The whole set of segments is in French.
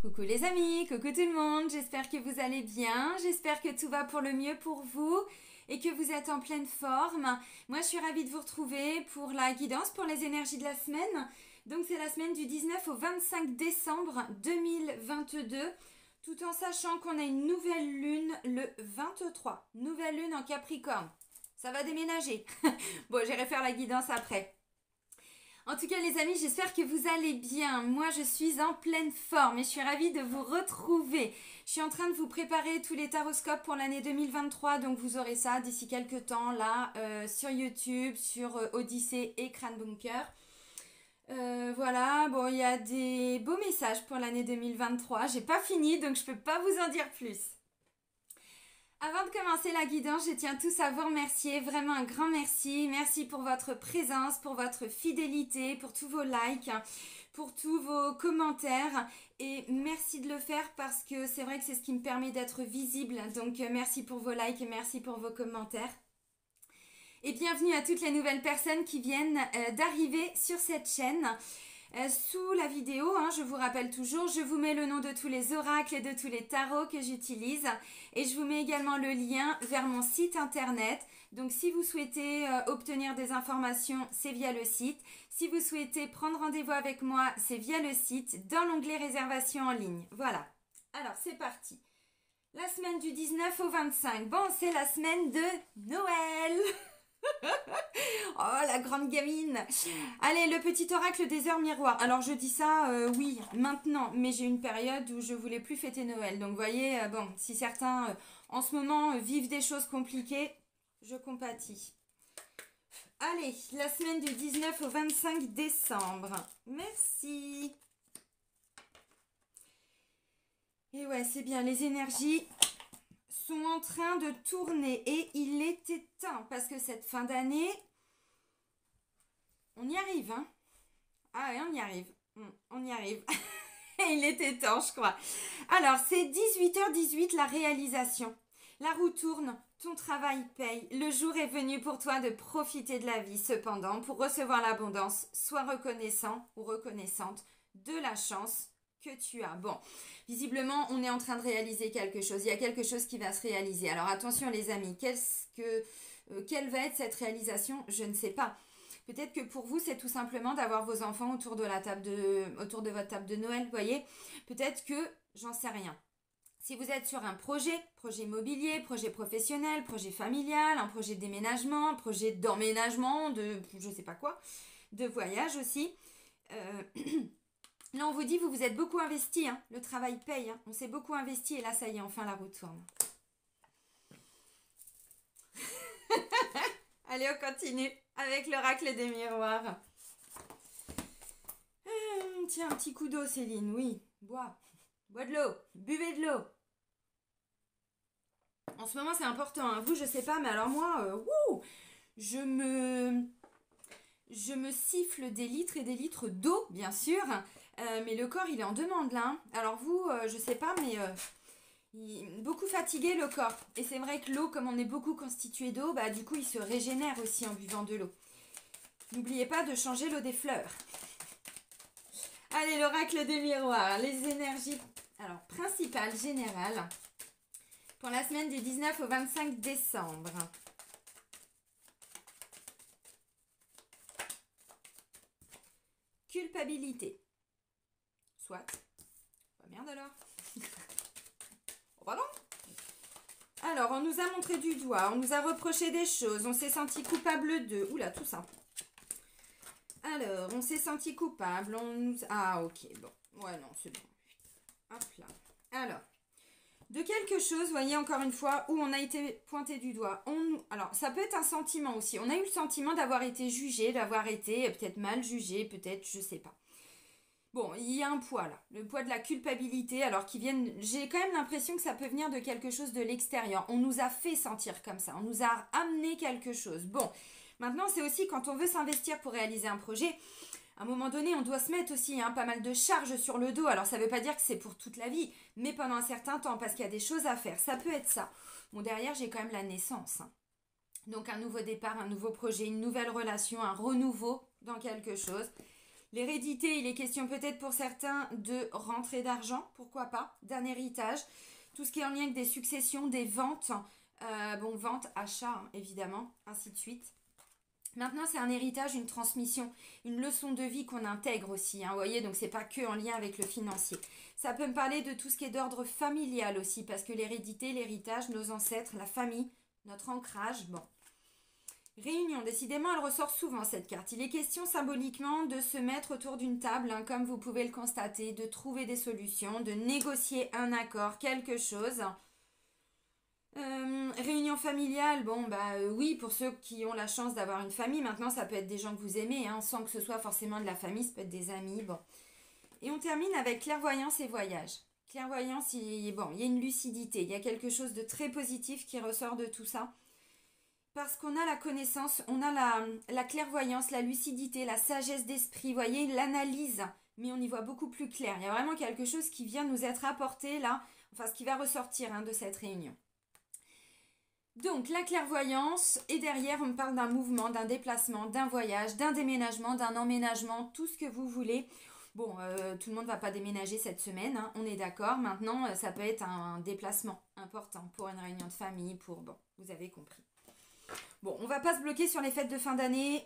Coucou les amis, coucou tout le monde, j'espère que vous allez bien, j'espère que tout va pour le mieux pour vous et que vous êtes en pleine forme. Moi je suis ravie de vous retrouver pour la guidance pour les énergies de la semaine. Donc c'est la semaine du 19 au 25 décembre 2022, tout en sachant qu'on a une nouvelle lune le 23, nouvelle lune en Capricorne. Ça va déménager. Bon, j'irai faire la guidance après. En tout cas les amis, j'espère que vous allez bien. Moi je suis en pleine forme et je suis ravie de vous retrouver. Je suis en train de vous préparer tous les taroscopes pour l'année 2023, donc vous aurez ça d'ici quelques temps là sur YouTube, sur Odyssée et Crâne Bunker. Voilà, bon il y a des beaux messages pour l'année 2023. J'ai pas fini donc je peux pas vous en dire plus. Avant de commencer la guidance, je tiens tous à vous remercier, vraiment un grand merci. Merci pour votre présence, pour votre fidélité, pour tous vos likes, pour tous vos commentaires. Et merci de le faire parce que c'est vrai que c'est ce qui me permet d'être visible. Donc merci pour vos likes et merci pour vos commentaires. Et bienvenue à toutes les nouvelles personnes qui viennent d'arriver sur cette chaîne. Sous la vidéo, je vous rappelle toujours, je vous mets le nom de tous les oracles et de tous les tarots que j'utilise et je vous mets également le lien vers mon site internet. Donc si vous souhaitez obtenir des informations, c'est via le site. Si vous souhaitez prendre rendez-vous avec moi, c'est via le site dans l'onglet réservation en ligne. Voilà. Alors c'est parti. La semaine du 19 au 25. Bon, c'est la semaine de Noël. Oh la grande gamine. Allez, le petit oracle des heures miroirs. Alors je dis ça oui maintenant, mais j'ai une période où je voulais plus fêter Noël. Donc vous voyez, bon, si certains en ce moment vivent des choses compliquées, je compatis. Allez, la semaine du 19 au 25 décembre. Merci. Et ouais, c'est bien, les énergies sont en train de tourner et il était temps parce que cette fin d'année, on y arrive, hein. Ah ouais, on y arrive. On y arrive. Il était temps, je crois. Alors, c'est 18h18 la réalisation. La roue tourne, ton travail paye. Le jour est venu pour toi de profiter de la vie. Cependant, pour recevoir l'abondance, sois reconnaissant ou reconnaissante de la chance que tu as. Bon, visiblement, on est en train de réaliser quelque chose. Il y a quelque chose qui va se réaliser. Alors, attention les amis, quelle va être cette réalisation? Je ne sais pas. Peut-être que pour vous, c'est tout simplement d'avoir vos enfants autour de votre table de Noël, vous voyez. Peut-être que, j'en sais rien. Si vous êtes sur un projet immobilier, projet professionnel, projet familial, un projet de déménagement, un projet d'emménagement, de je sais pas quoi, de voyage aussi. Là, on vous dit, vous êtes beaucoup investi, hein. Le travail paye, hein. On s'est beaucoup investi et là, ça y est, enfin, la roue tourne. Allez, on continue avec l'oracle des miroirs. Tiens, un petit coup d'eau, Céline, oui. Bois de l'eau, buvez de l'eau. En ce moment, c'est important, hein. Vous, je sais pas, mais alors moi, je me siffle des litres et des litres d'eau, bien sûr. Mais le corps, il est en demande, là, hein. Alors vous, je sais pas, mais... beaucoup fatigué le corps et c'est vrai que l'eau, comme on est beaucoup constitué d'eau, bah du coup il se régénère aussi en buvant de l'eau. N'oubliez pas de changer l'eau des fleurs. Allez, l'oracle des miroirs, les énergies alors principales générales pour la semaine du 19 au 25 décembre. Culpabilité. Soit. Pas merde alors. Voilà. Alors, on nous a montré du doigt, on nous a reproché des choses, on s'est senti coupable de... Oula, tout ça. Alors, on s'est senti coupable, on nous... Ah, ok, bon. Ouais, non, c'est bon. Hop là. Alors, de quelque chose, vous voyez, encore une fois, où on a été pointé du doigt. Alors, ça peut être un sentiment aussi. On a eu le sentiment d'avoir été jugé, d'avoir été peut-être mal jugé, peut-être, je sais pas. Bon, il y a un poids là, le poids de la culpabilité, alors j'ai quand même l'impression que ça peut venir de quelque chose de l'extérieur. On nous a fait sentir comme ça, on nous a amené quelque chose. Bon, maintenant c'est aussi quand on veut s'investir pour réaliser un projet, à un moment donné on doit se mettre aussi pas mal de charges sur le dos. Alors ça ne veut pas dire que c'est pour toute la vie, mais pendant un certain temps, parce qu'il y a des choses à faire, ça peut être ça. Bon, derrière j'ai quand même la naissance. Donc un nouveau départ, un nouveau projet, une nouvelle relation, un renouveau dans quelque chose. L'hérédité, il est question peut-être pour certains de rentrée d'argent, pourquoi pas, d'un héritage. Tout ce qui est en lien avec des successions, des ventes, vente, achat, hein, évidemment, ainsi de suite. Maintenant, c'est un héritage, une transmission, une leçon de vie qu'on intègre aussi, hein, vous voyez, donc c'est pas que en lien avec le financier. Ça peut me parler de tout ce qui est d'ordre familial aussi, parce que l'hérédité, l'héritage, nos ancêtres, la famille, notre ancrage, bon. Réunion, décidément, elle ressort souvent cette carte. Il est question symboliquement de se mettre autour d'une table, hein, comme vous pouvez le constater, de trouver des solutions, de négocier un accord, quelque chose. Réunion familiale, oui, pour ceux qui ont la chance d'avoir une famille, maintenant ça peut être des gens que vous aimez, hein, sans que ce soit forcément de la famille, ça peut être des amis, bon. Et on termine avec clairvoyance et voyage. Clairvoyance, il y a une lucidité, il y a quelque chose de très positif qui ressort de tout ça. Parce qu'on a la connaissance, on a la clairvoyance, la lucidité, la sagesse d'esprit, vous voyez, l'analyse, mais on y voit beaucoup plus clair. Il y a vraiment quelque chose qui vient nous être apporté là, enfin ce qui va ressortir de cette réunion. Donc la clairvoyance, et derrière on me parle d'un mouvement, d'un déplacement, d'un voyage, d'un déménagement, d'un emménagement, tout ce que vous voulez. Bon, tout le monde ne va pas déménager cette semaine, hein, on est d'accord. Maintenant, ça peut être un déplacement important pour une réunion de famille, vous avez compris. Bon, on va pas se bloquer sur les fêtes de fin d'année,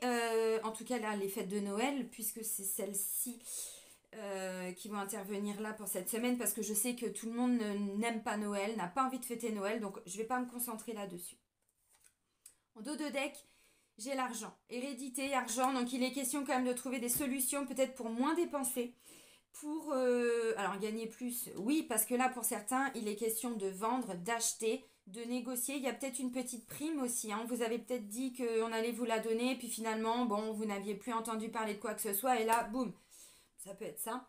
en tout cas là, les fêtes de Noël, puisque c'est celles-ci qui vont intervenir là pour cette semaine, parce que je sais que tout le monde n'aime pas Noël, n'a pas envie de fêter Noël, donc je vais pas me concentrer là-dessus. En dos de deck, j'ai l'argent, hérédité, argent, donc il est question quand même de trouver des solutions peut-être pour moins dépenser, pour alors gagner plus, oui, parce que là pour certains, il est question de vendre, d'acheter, de négocier. Il y a peut-être une petite prime aussi, hein. Vous avez peut-être dit qu'on allait vous la donner, puis finalement, vous n'aviez plus entendu parler de quoi que ce soit, et là, boum, ça peut être ça.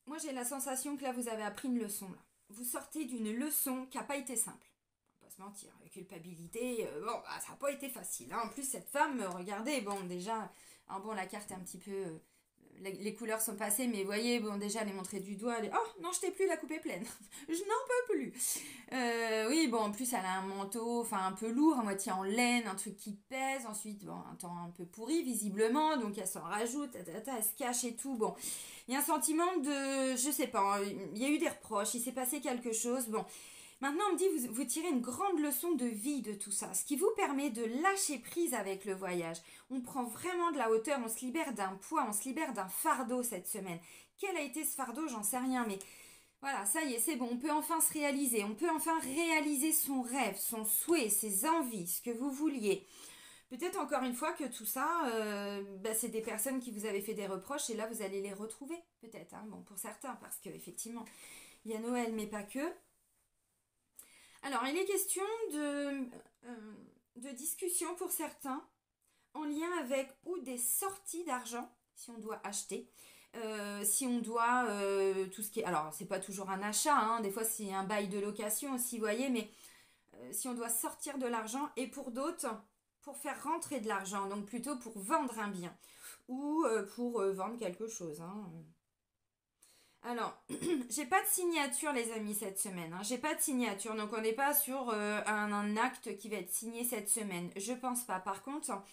Moi, j'ai la sensation que là, vous avez appris une leçon, là. Vous sortez d'une leçon qui n'a pas été simple. On va pas se mentir, la culpabilité, ça n'a pas été facile, hein. En plus, cette femme, regardez, déjà, la carte est un petit peu... les couleurs sont passées, mais vous voyez, déjà, elle est montrée du doigt, oh, non, je t'ai plus, la coupe est pleine. Je n'en peux plus. En plus, elle a un manteau, un peu lourd, à moitié en laine, un truc qui pèse. Ensuite, un temps un peu pourri, visiblement, donc elle s'en rajoute, elle se cache et tout, Il y a un sentiment de, je sais pas, il y a eu des reproches, il s'est passé quelque chose, Maintenant, on me dit, vous tirez une grande leçon de vie de tout ça, ce qui vous permet de lâcher prise avec le voyage. On prend vraiment de la hauteur, on se libère d'un poids, on se libère d'un fardeau cette semaine. Quel a été ce fardeau, j'en sais rien, mais voilà, ça y est, c'est bon, on peut enfin se réaliser, on peut enfin réaliser son rêve, son souhait, ses envies, ce que vous vouliez. Peut-être encore une fois que tout ça, c'est des personnes qui vous avaient fait des reproches et là, vous allez les retrouver, peut-être, hein, pour certains, parce qu'effectivement, il y a Noël, mais pas que. Alors, il est question de discussion pour certains en lien avec ou des sorties d'argent, si on doit acheter, si on doit tout ce qui est... Alors, c'est pas toujours un achat, hein, des fois c'est un bail de location aussi, vous voyez, mais si on doit sortir de l'argent, et pour d'autres, pour faire rentrer de l'argent, donc plutôt pour vendre un bien, ou pour vendre quelque chose, hein. Alors, j'ai pas de signature les amis cette semaine, hein. J'ai pas de signature, donc on n'est pas sur un acte qui va être signé cette semaine. Je pense pas. Par contre,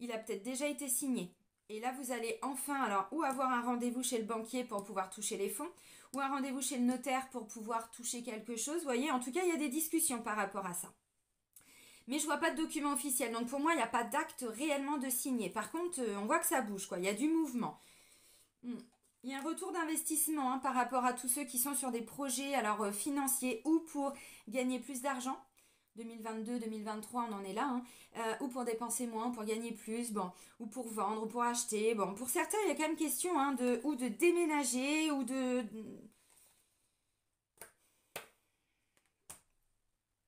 il a peut-être déjà été signé. Et là, vous allez enfin, ou avoir un rendez-vous chez le banquier pour pouvoir toucher les fonds, ou un rendez-vous chez le notaire pour pouvoir toucher quelque chose. Vous voyez, en tout cas, il y a des discussions par rapport à ça. Mais je vois pas de document officiel, donc pour moi, il n'y a pas d'acte réellement de signé. Par contre, on voit que ça bouge, quoi. Il y a du mouvement. Il y a un retour d'investissement par rapport à tous ceux qui sont sur des projets financiers ou pour gagner plus d'argent. 2022, 2023, on en est là. Ou pour dépenser moins, pour gagner plus, ou pour vendre, ou pour acheter. Pour certains, il y a quand même question de déménager ou de...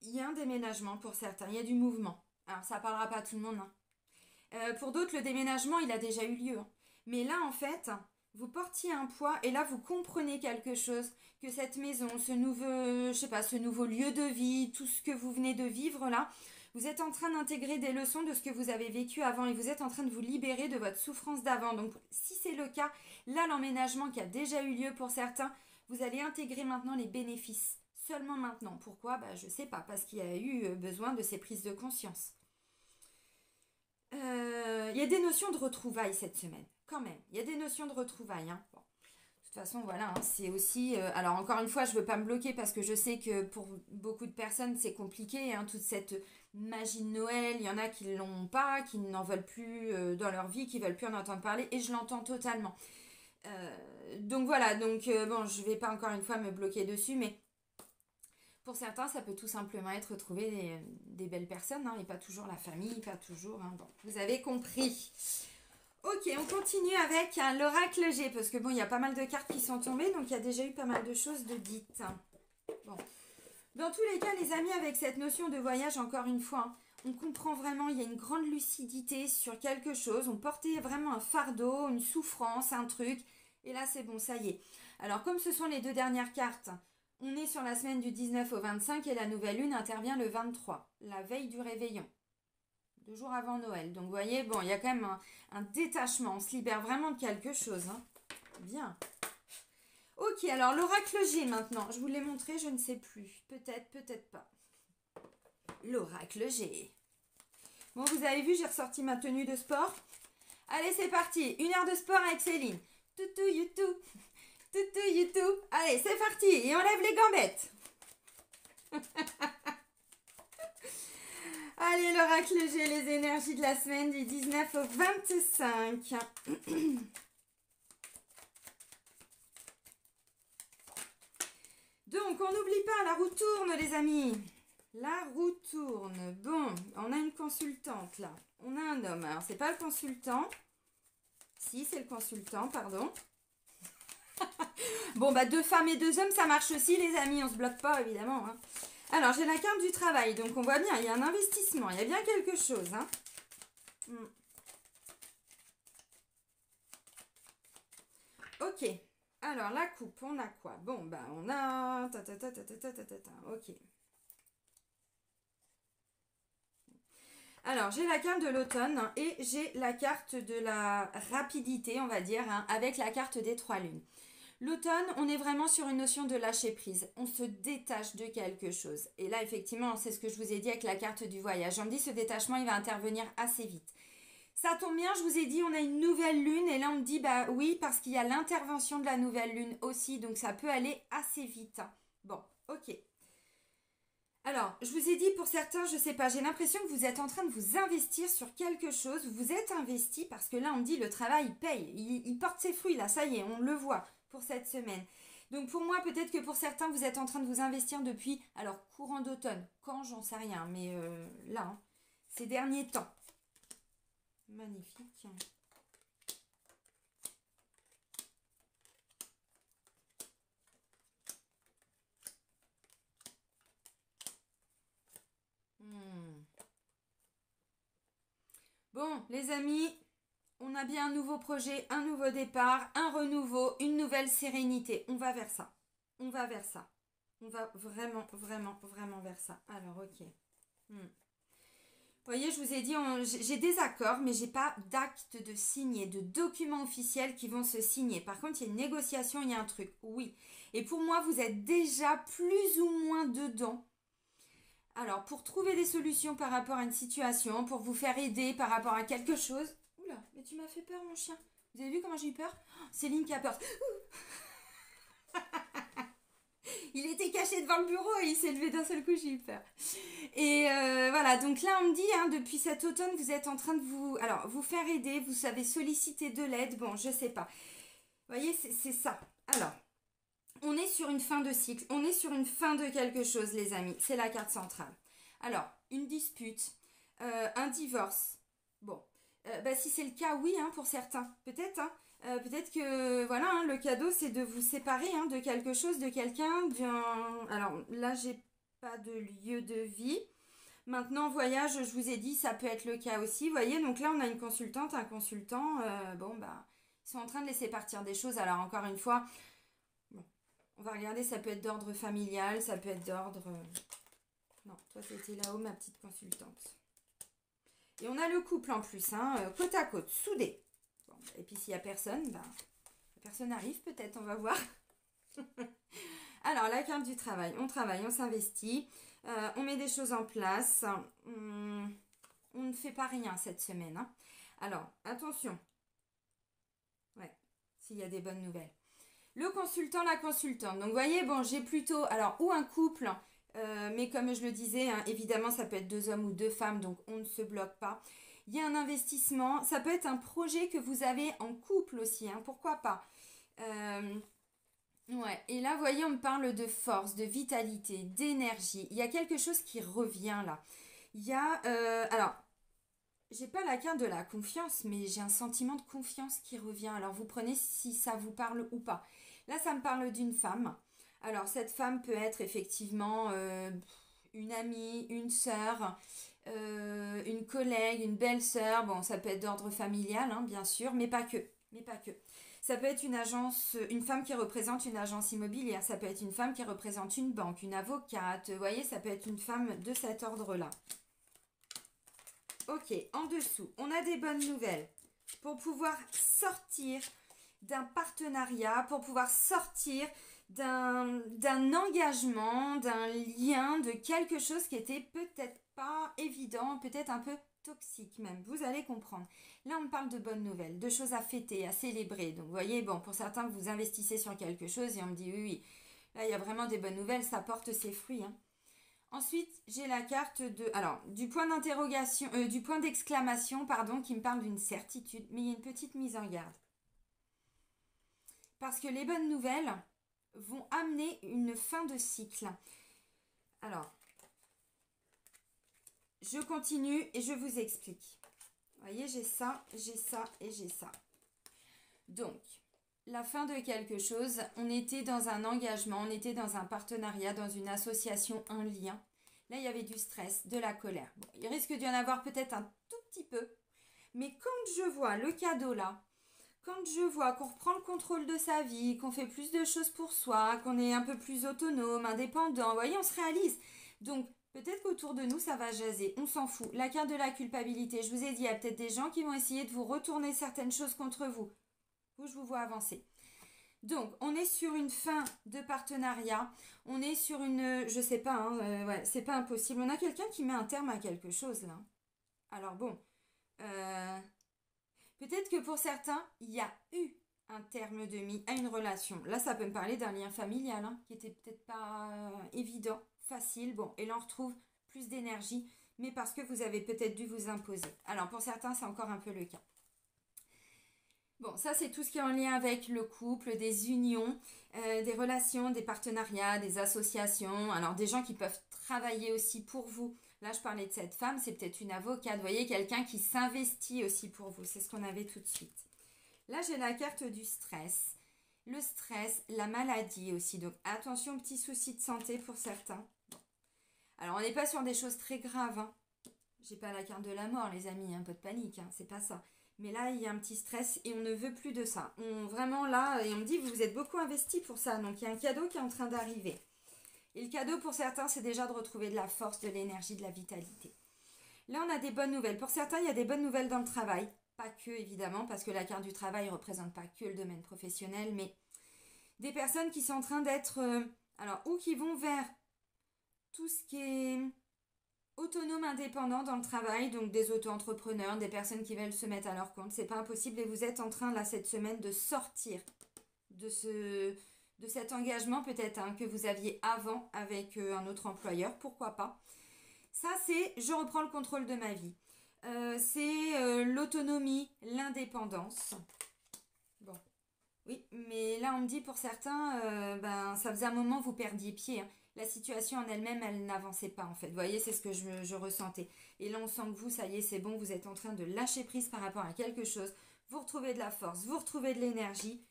Il y a un déménagement pour certains, il y a du mouvement. Alors, ça ne parlera pas à tout le monde. Pour d'autres, le déménagement, il a déjà eu lieu. Mais là, en fait... Vous portiez un poids et là vous comprenez quelque chose, que cette maison, ce nouveau lieu de vie, tout ce que vous venez de vivre là, vous êtes en train d'intégrer des leçons de ce que vous avez vécu avant et vous êtes en train de vous libérer de votre souffrance d'avant. Donc si c'est le cas, là l'emménagement qui a déjà eu lieu pour certains, vous allez intégrer maintenant les bénéfices. Seulement maintenant. Pourquoi ? Je sais pas, parce qu'il y a eu besoin de ces prises de conscience. Il y a des notions de retrouvailles cette semaine, quand même. Il y a des notions de retrouvailles. Hein. Bon. De toute façon, voilà, hein, c'est aussi... alors, encore une fois, je ne veux pas me bloquer parce que je sais que pour beaucoup de personnes, c'est compliqué, hein, toute cette magie de Noël. Il y en a qui ne l'ont pas, qui n'en veulent plus dans leur vie, qui ne veulent plus en entendre parler, et je l'entends totalement. Donc, voilà, donc, bon, je ne vais pas encore une fois me bloquer dessus, mais pour certains, ça peut tout simplement être trouver des belles personnes, hein, et pas toujours la famille, pas toujours... Hein, bon, vous avez compris. Ok, on continue avec l'oracle G, parce que bon, il y a pas mal de cartes qui sont tombées, donc il y a déjà eu pas mal de choses de dites. Bon. Dans tous les cas, les amis, avec cette notion de voyage, encore une fois, hein, on comprend vraiment, il y a une grande lucidité sur quelque chose, on portait vraiment un fardeau, une souffrance, un truc, et là c'est bon, ça y est. Alors comme ce sont les deux dernières cartes, on est sur la semaine du 19 au 25 et la nouvelle lune intervient le 23, la veille du réveillon. 2 jours avant Noël. Donc, vous voyez, bon, il y a quand même un détachement. On se libère vraiment de quelque chose. Hein. Bien. Ok, alors l'oracle G maintenant. Je vous l'ai montré, je ne sais plus. Peut-être, peut-être pas. L'oracle G. Bon, vous avez vu, j'ai ressorti ma tenue de sport. Allez, c'est parti. 1 heure de sport avec Céline. Toutou, youtou. Toutou, youtou. Allez, c'est parti. Et on lève les gambettes. Allez, l'oracle G, les énergies de la semaine du 19 au 25. Donc, on n'oublie pas, la roue tourne, les amis. La roue tourne. Bon, on a une consultante, là. On a un homme. Alors, c'est pas le consultant. Si, c'est le consultant, pardon. Bon, bah, 2 femmes et 2 hommes, ça marche aussi, les amis. On se bloque pas, évidemment, hein. Alors, j'ai la carte du travail, donc on voit bien, il y a un investissement, il y a bien quelque chose. Hein. Ok, alors la coupe, on a quoi? Bon, ben on a... Ok. Alors, j'ai la carte de l'automne et j'ai la carte de la rapidité, on va dire, hein, avec la carte des 3 lunes. L'automne, on est vraiment sur une notion de lâcher prise. On se détache de quelque chose. Et là, effectivement, c'est ce que je vous ai dit avec la carte du voyage. On me dit ce détachement, il va intervenir assez vite. Ça tombe bien, je vous ai dit, on a une nouvelle lune. Et là, on me dit, bah oui, parce qu'il y a l'intervention de la nouvelle lune aussi. Donc, ça peut aller assez vite. Bon, ok. Alors, je vous ai dit, pour certains, je sais pas, j'ai l'impression que vous êtes en train de vous investir sur quelque chose. Vous êtes investi parce que là, on me dit, le travail, il paye. Il porte ses fruits, là, ça y est, on le voit pour cette semaine. Donc pour moi, peut-être que pour certains, vous êtes en train de vous investir depuis, alors courant d'automne, quand, j'en sais rien, mais là, hein, ces derniers temps. Magnifique. Bon, les amis, on a bien un nouveau projet, un nouveau départ, un renouveau, une nouvelle sérénité. On va vers ça. On va vers ça. On va vraiment, vraiment, vraiment vers ça. Alors, ok. Vous voyez, je vous ai dit, j'ai des accords, mais j'ai pas d'acte de signé, de documents officiels qui vont se signer. Par contre, il y a une négociation, il y a un truc. Oui. Et pour moi, vous êtes déjà plus ou moins dedans. Alors, pour trouver des solutions par rapport à une situation, pour vous faire aider par rapport à quelque chose. Oula, mais tu m'as fait peur, mon chien. Vous avez vu comment j'ai eu peur? Céline qui a peur. Il était caché devant le bureau et il s'est levé d'un seul coup, j'ai eu peur. Et voilà, donc là on me dit, hein, depuis cet automne, vous êtes en train de vous faire aider, vous savez solliciter de l'aide, bon, je sais pas. Vous voyez, c'est ça. Alors, on est sur une fin de cycle, on est sur une fin de quelque chose, les amis. C'est la carte centrale. Alors, une dispute, un divorce. Bon, bah, si c'est le cas, oui, hein, pour certains. Peut-être, hein. Peut-être que voilà, hein, le cadeau c'est de vous séparer, hein, de quelque chose, de quelqu'un. Alors là, j'ai pas de lieu de vie. Maintenant, voyage, je vous ai dit, ça peut être le cas aussi. Vous voyez, donc là, on a une consultante, un consultant. Bon, bah, ils sont en train de laisser partir des choses. Alors, encore une fois, bon, on va regarder, ça peut être d'ordre familial, ça peut être d'ordre... Non, toi, t'étais là-haut, ma petite consultante. Et on a le couple en plus, hein, côte à côte, soudés. Bon, et puis, s'il n'y a personne, bah, personne arrive peut-être, on va voir. Alors, la carte du travail, on travaille, on s'investit. On met des choses en place. on ne fait pas rien cette semaine, hein. Alors, attention. Ouais, s'il y a des bonnes nouvelles. Le consultant, la consultante. Donc, vous voyez, bon, j'ai plutôt, alors, ou un couple, mais comme je le disais, hein, évidemment, ça peut être 2 hommes ou 2 femmes, donc on ne se bloque pas. Il y a un investissement, ça peut être un projet que vous avez en couple aussi, hein, pourquoi pas. Ouais, et là, vous voyez, on me parle de force, de vitalité, d'énergie. Il y a quelque chose qui revient là. Il y a, alors, j'ai pas la carte de la confiance, mais j'ai un sentiment de confiance qui revient. Alors, vous prenez si ça vous parle ou pas. Là, ça me parle d'une femme. Alors, cette femme peut être effectivement une amie, une sœur, une collègue, une belle-sœur. Bon, ça peut être d'ordre familial, hein, bien sûr, mais pas que. Mais pas que. Ça peut être une agence, une femme qui représente une agence immobilière. Ça peut être une femme qui représente une banque, une avocate. Vous voyez, ça peut être une femme de cet ordre-là. Ok, en dessous, on a des bonnes nouvelles pour pouvoir sortir d'un partenariat, pour pouvoir sortir d'un engagement, d'un lien, de quelque chose qui était peut-être pas évident, peut-être un peu toxique même. Vous allez comprendre. Là, on me parle de bonnes nouvelles, de choses à fêter, à célébrer. Donc, vous voyez, bon, pour certains, vous investissez sur quelque chose et on me dit oui, oui. Là, il y a vraiment des bonnes nouvelles, ça porte ses fruits, hein. Ensuite, j'ai la carte de, alors, du point d'interrogation, du point d'exclamation, pardon, qui me parle d'une certitude, mais il y a une petite mise en garde. Parce que les bonnes nouvelles vont amener une fin de cycle. Alors, je continue et je vous explique. Vous voyez, j'ai ça et j'ai ça. Donc, la fin de quelque chose, on était dans un engagement, on était dans un partenariat, dans une association, un lien. Là, il y avait du stress, de la colère. Bon, il risque d'y en avoir peut-être un tout petit peu. Mais quand je vois le cadeau là, quand je vois qu'on reprend le contrôle de sa vie, qu'on fait plus de choses pour soi, qu'on est un peu plus autonome, indépendant, vous voyez, on se réalise. Donc, peut-être qu'autour de nous, ça va jaser. On s'en fout. La carte de la culpabilité, je vous ai dit, il y a peut-être des gens qui vont essayer de vous retourner certaines choses contre vous. Vous, je vous vois avancer. Donc, on est sur une fin de partenariat. On est sur une... Je sais pas, hein, ouais, c'est pas impossible. On a quelqu'un qui met un terme à quelque chose, là. Alors bon, peut-être que pour certains, il y a eu un terme de mis à une relation. Là, ça peut me parler d'un lien familial, hein, qui était peut-être pas évident, facile. Bon, et là, on retrouve plus d'énergie, mais parce que vous avez peut-être dû vous imposer. Alors, pour certains, c'est encore un peu le cas. Bon, ça c'est tout ce qui est en lien avec le couple, des unions, des relations, des partenariats, des associations. Alors des gens qui peuvent travailler aussi pour vous. Là je parlais de cette femme, c'est peut-être une avocate, vous voyez, quelqu'un qui s'investit aussi pour vous. C'est ce qu'on avait tout de suite. Là j'ai la carte du stress. Le stress, la maladie aussi. Donc attention, petits soucis de santé pour certains. Bon. Alors on n'est pas sur des choses très graves, hein. J'ai pas la carte de la mort les amis, un peu de panique, hein, c'est pas ça. Mais là, il y a un petit stress et on ne veut plus de ça. Vraiment là, et on me dit, vous êtes beaucoup investi pour ça. Donc, il y a un cadeau qui est en train d'arriver. Et le cadeau, pour certains, c'est déjà de retrouver de la force, de l'énergie, de la vitalité. Là, on a des bonnes nouvelles. Pour certains, il y a des bonnes nouvelles dans le travail. Pas que, évidemment, parce que la carte du travail ne représente pas que le domaine professionnel, mais des personnes qui sont en train d'être... alors, ou qui vont vers tout ce qui est... autonomes, indépendants dans le travail, donc des auto-entrepreneurs, des personnes qui veulent se mettre à leur compte. C'est pas impossible et vous êtes en train là cette semaine de sortir de cet engagement peut-être hein, que vous aviez avant avec un autre employeur, pourquoi pas. Ça c'est je reprends le contrôle de ma vie. C'est l'autonomie, l'indépendance. Bon, oui, mais là on me dit pour certains, ben ça faisait un moment que vous perdiez pied, hein. La situation en elle-même, elle n'avançait pas en fait. Vous voyez, c'est ce que je ressentais. Et là, on sent que vous, ça y est, c'est bon, vous êtes en train de lâcher prise par rapport à quelque chose. Vous retrouvez de la force, vous retrouvez de l'énergie.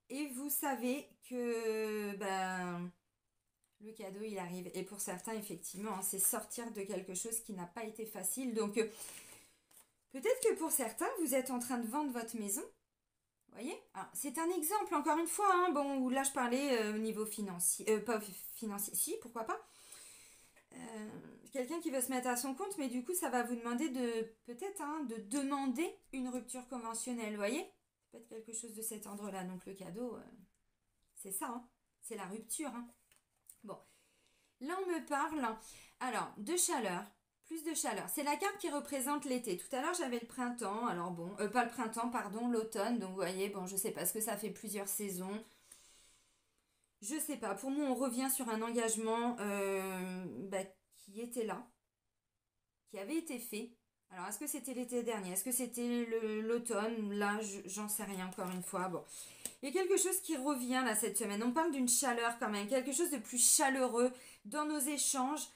Et vous savez que ben, le cadeau, il arrive. Et pour certains, effectivement, hein, c'est sortir de quelque chose qui n'a pas été facile. Donc, peut-être que pour certains, vous êtes en train de vendre votre maison. Vous voyez? Alors, c'est un exemple, encore une fois, hein, bon, où là je parlais au niveau financier, pas financier, si, pourquoi pas. Quelqu'un qui veut se mettre à son compte, mais du coup, ça va vous demander de, peut-être, hein, de demander une rupture conventionnelle, vous voyez? Ça peut être quelque chose de cet ordre-là. Donc, le cadeau, c'est ça, hein, c'est la rupture, hein. Bon, là, on me parle, alors, de chaleur, Plus de chaleur. C'est la carte qui représente l'été. Tout à l'heure, j'avais le printemps. Alors bon, pas le printemps, pardon, l'automne. Donc vous voyez, bon, je sais pas, ce que ça fait plusieurs saisons. Je sais pas. Pour moi, on revient sur un engagement qui était là, qui avait été fait. Alors, est-ce que c'était l'été dernier? Est-ce que c'était l'automne? Là, j'en sais rien encore une fois. Bon. Il y a quelque chose qui revient là cette semaine. On parle d'une chaleur quand même. Quelque chose de plus chaleureux dans nos échanges,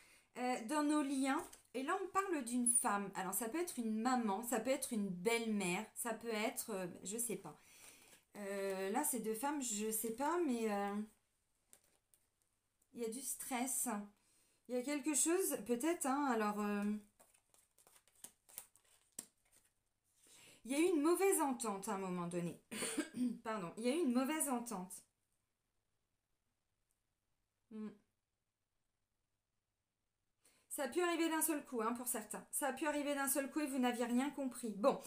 dans nos liens. Et là, on parle d'une femme. Alors, ça peut être une maman, ça peut être une belle-mère, ça peut être... je sais pas. Là, c'est deux femmes, je sais pas, mais... il y a du stress. Il y a quelque chose, peut-être, hein, alors... il y a eu une mauvaise entente à un moment donné. Pardon, il y a eu une mauvaise entente. Hmm. Ça a pu arriver d'un seul coup, hein, pour certains. Ça a pu arriver d'un seul coup et vous n'aviez rien compris. Bon,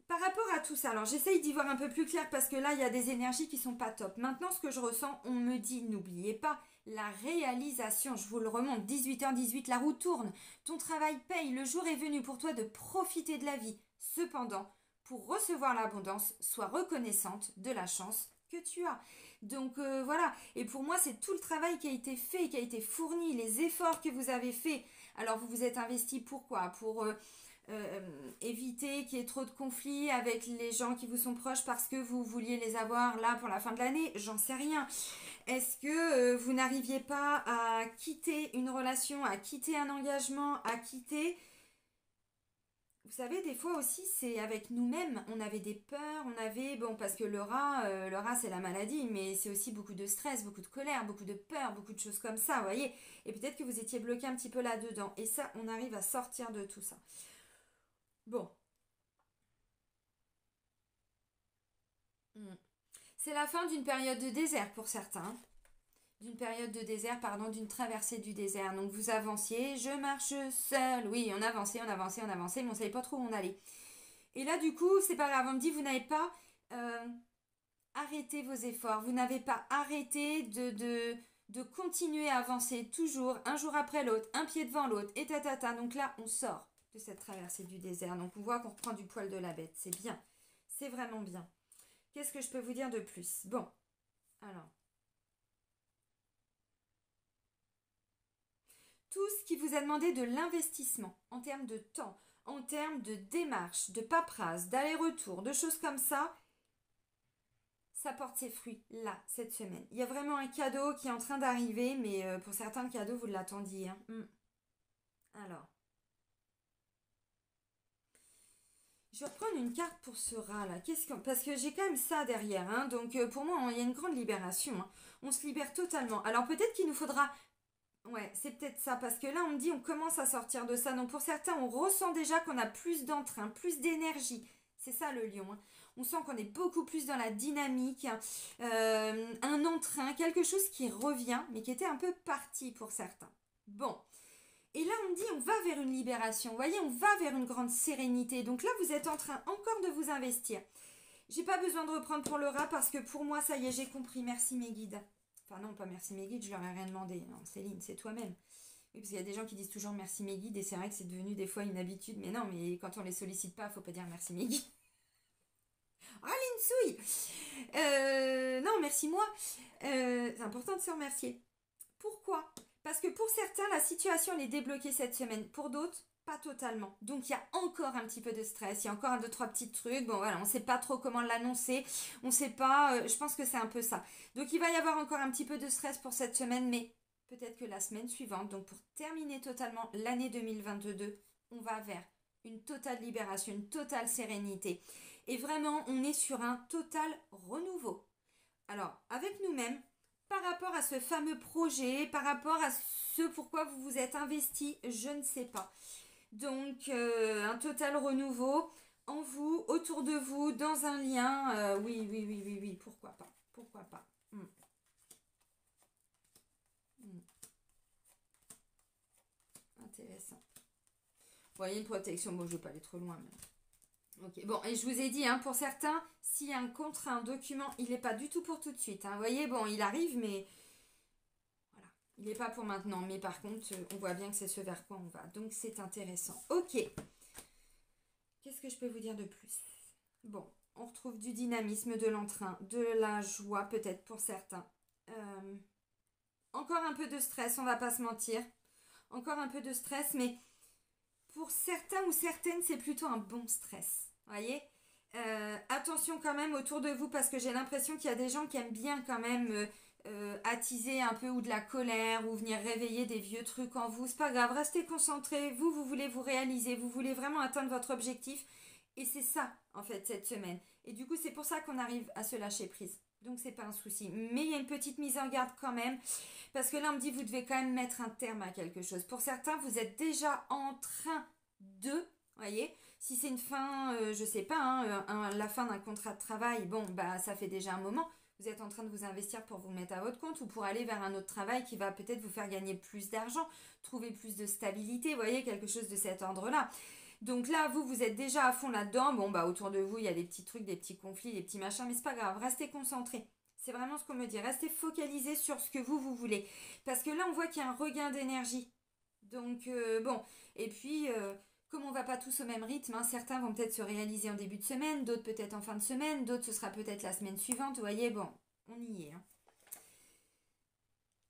par rapport à tout ça, alors j'essaye d'y voir un peu plus clair parce que là, il y a des énergies qui sont pas top. Maintenant, ce que je ressens, on me dit, n'oubliez pas, la réalisation, je vous le remonte, 18h18, la roue tourne. Ton travail paye, le jour est venu pour toi de profiter de la vie. Cependant, pour recevoir l'abondance, sois reconnaissante de la chance que tu as. Donc voilà, et pour moi c'est tout le travail qui a été fait, qui a été fourni, les efforts que vous avez faits. Alors vous vous êtes investi pourquoi? Pour éviter qu'il y ait trop de conflits avec les gens qui vous sont proches parce que vous vouliez les avoir là pour la fin de l'année, j'en sais rien. Est-ce que vous n'arriviez pas à quitter une relation, à quitter un engagement, à quitter... Vous savez, des fois aussi, c'est avec nous-mêmes. On avait des peurs, on avait... Bon, parce que le rat, c'est la maladie, mais c'est aussi beaucoup de stress, beaucoup de colère, beaucoup de peur, beaucoup de choses comme ça, vous voyez. Et peut-être que vous étiez bloqué un petit peu là-dedans. Et ça, on arrive à sortir de tout ça. Bon. Hmm. C'est la fin d'une période de désert pour certains. D'une période de désert, pardon, d'une traversée du désert. Donc vous avanciez, je marche seule. Oui, on avançait, on avançait, on avançait, mais on ne savait pas trop où on allait. Et là, du coup, c'est pas grave. On me dit, vous n'avez pas arrêté vos efforts. Vous n'avez pas arrêté de continuer à avancer toujours, un jour après l'autre, un pied devant l'autre, et tatata. Donc là, on sort de cette traversée du désert. Donc on voit qu'on reprend du poil de la bête. C'est bien. C'est vraiment bien. Qu'est-ce que je peux vous dire de plus? Bon, alors. Tout ce qui vous a demandé de l'investissement en termes de temps, en termes de démarche, de paperasse, d'aller-retour, de choses comme ça porte ses fruits là, cette semaine. Il y a vraiment un cadeau qui est en train d'arriver, mais pour certains, le cadeau, vous l'attendiez. Hein. Alors, je vais reprendre une carte pour ce rat là. Parce que j'ai quand même ça derrière. Hein. Donc pour moi, il y a une grande libération. Hein. On se libère totalement. Alors peut-être qu'il nous faudra... Ouais, c'est peut-être ça, parce que là, on me dit, on commence à sortir de ça. Donc, pour certains, on ressent déjà qu'on a plus d'entrain, plus d'énergie. C'est ça, le lion. Hein. On sent qu'on est beaucoup plus dans la dynamique, hein. Un entrain, quelque chose qui revient, mais qui était un peu parti pour certains. Bon. Et là, on me dit, on va vers une libération. Vous voyez, on va vers une grande sérénité. Donc là, vous êtes en train encore de vous investir. J'ai pas besoin de reprendre pour le rat, parce que pour moi, ça y est, j'ai compris. Merci, mes guides. Enfin non, pas merci mes guides, je leur ai rien demandé. Non, Céline, c'est toi-même. Oui, parce qu'il y a des gens qui disent toujours merci mes guides et c'est vrai que c'est devenu des fois une habitude. Mais non, mais quand on les sollicite pas, faut pas dire merci mes guides. Ah, Linsouille non, merci moi. C'est important de se remercier. Pourquoi? Parce que pour certains, la situation elle est débloquée cette semaine. Pour d'autres, pas totalement. Donc il y a encore un petit peu de stress, il y a encore un, deux, trois petits trucs. Bon voilà, on ne sait pas trop comment l'annoncer, on ne sait pas, je pense que c'est un peu ça. Donc il va y avoir encore un petit peu de stress pour cette semaine, mais peut-être que la semaine suivante, donc pour terminer totalement l'année 2022, on va vers une totale libération, une totale sérénité. Et vraiment, on est sur un total renouveau. Alors, avec nous-mêmes, par rapport à ce fameux projet, par rapport à ce pourquoi vous vous êtes investi, je ne sais pas. Donc, un total renouveau en vous, autour de vous, dans un lien. Oui, pourquoi pas. Pourquoi pas. Intéressant. Vous voyez, une protection, bon, je ne vais pas aller trop loin. Mais... Ok, bon, et je vous ai dit, hein, pour certains, s'il y a un contrat, un document, il n'est pas du tout pour tout de suite. Hein. Vous voyez, bon, il arrive, mais... Voilà. Il n'est pas pour maintenant, mais par contre, on voit bien que c'est ce vers quoi on va. Donc, c'est intéressant. Ok. Qu'est-ce que je peux vous dire de plus? Bon, on retrouve du dynamisme, de l'entrain, de la joie peut-être pour certains. Encore un peu de stress, on va pas se mentir. Encore un peu de stress, mais pour certains ou certaines, c'est plutôt un bon stress. Voyez. Attention quand même autour de vous parce que j'ai l'impression qu'il y a des gens qui aiment bien quand même attiser un peu ou de la colère ou venir réveiller des vieux trucs en vous. C'est pas grave, restez concentrés. Vous voulez vous réaliser, vous voulez vraiment atteindre votre objectif. Et c'est ça, en fait, cette semaine. Et du coup, c'est pour ça qu'on arrive à se lâcher prise. Donc, c'est pas un souci. Mais il y a une petite mise en garde quand même. Parce que là, on me dit, vous devez quand même mettre un terme à quelque chose. Pour certains, vous êtes déjà en train de, voyez, si c'est une fin, je sais pas, la fin d'un contrat de travail, bon, bah, ça fait déjà un moment. Vous êtes en train de vous investir pour vous mettre à votre compte ou pour aller vers un autre travail qui va peut-être vous faire gagner plus d'argent, trouver plus de stabilité, vous voyez, quelque chose de cet ordre-là. Donc là, vous êtes déjà à fond là-dedans. Bon, bah, autour de vous, il y a des petits trucs, des petits conflits, des petits machins, mais c'est pas grave. Restez concentrés. C'est vraiment ce qu'on me dit. Restez focalisés sur ce que vous voulez. Parce que là, on voit qu'il y a un regain d'énergie. Donc, bon. Et puis, comme on va pas tous au même rythme, hein, certains vont peut-être se réaliser en début de semaine, d'autres peut-être en fin de semaine, d'autres ce sera peut-être la semaine suivante. Vous voyez, bon, on y est. Hein.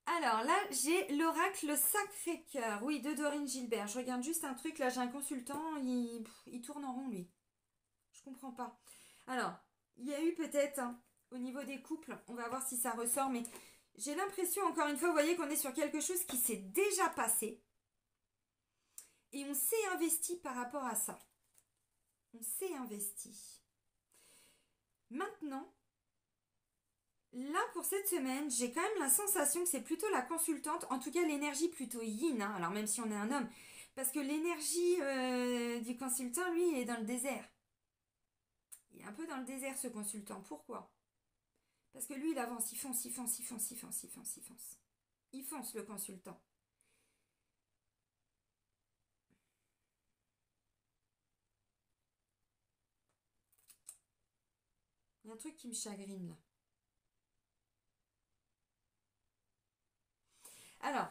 Alors là, j'ai l'oracle Sacré-Cœur, oui, de Dorine Gilbert. Je regarde juste un truc, là j'ai un consultant, il tourne en rond lui. Je comprends pas. Alors, il y a eu peut-être, hein, au niveau des couples, on va voir si ça ressort, mais j'ai l'impression, encore une fois, vous voyez qu'on est sur quelque chose qui s'est déjà passé. Et on s'est investi par rapport à ça. On s'est investi. Maintenant, là, pour cette semaine, j'ai quand même la sensation que c'est plutôt la consultante, en tout cas l'énergie plutôt yin, hein, alors même si on est un homme, parce que l'énergie du consultant, lui, il est dans le désert. Il est un peu dans le désert, ce consultant. Pourquoi? Parce que lui, il avance, il fonce, il fonce, il fonce, il fonce, il fonce, il fonce. Il fonce, le consultant. Il y a un truc qui me chagrine, là. Alors,